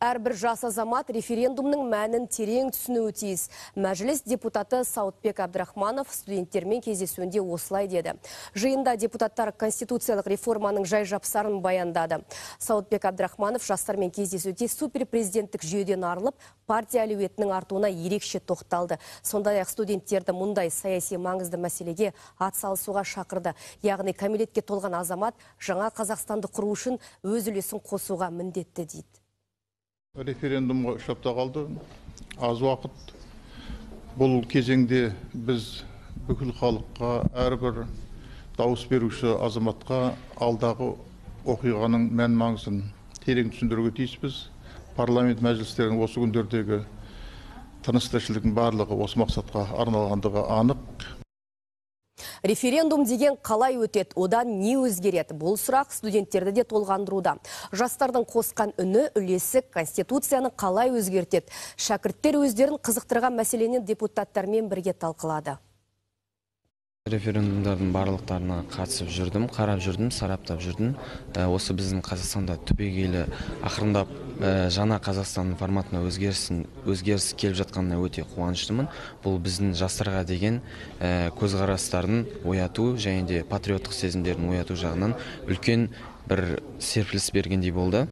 Әрбір жас азамат референдумның мәнін терең түсінуі тиіс. Мәжіліс депутаты Сауытбек Абдрахманов студенттермен кездесуінде осылай деді. Жиында депутаттар конституциялық реформаның жай жапсарын баяндады. Сауытбек Абдрахманов жастармен кездесуде суперпрезиденттік жүйеден арылып, партия әлеуетінің артуына ерекше тоқталды. Сондай-ақ студенттерді мұндай саяси маңызды мәселеге атсалысуға шақырды. Яғни кәмелетке толған азамат жаңа Қазақстанды құру үшін өз үлесін қосуға міндетті дейді. Референдумға үш апта қалды, аз уақыт. Бұл кезеңде біз бүкіл халыққа, әрбір дауыс беруші азаматқа алдағы оқиғаның мән маңызын терең түсіндіруге тиіспіз. Парламент мәжілістерінің осы күндердегі тыныс-тіршіліктің барлығы осы мақсатқа арналғандығы анық. Референдум деген қалай өтеді, одан не өзгереді? Бұл сұрақ студенттерді де толғандыруда. Жастардың қосқан үні, үлесі Конституцияны қалай өзгертеді? Шәкірттер өздерін қызықтырған мәселені депутаттармен бірге талқылады. Референдумдардың барлықтарына қатысып жүрдім, қарап жүрдім, сараптап жүрдім. Осы біздің Қазақстанда түбегейлі ақырындап жаңа Қазақстанның форматына өзгеріс келіп жатқанына өте қуаныштымын. Бұл біздің жастарға деген көзқарастарын ояту және де патриоттық сезімдерін ояту жағынан үлкен бір серпіліс бергендей болды.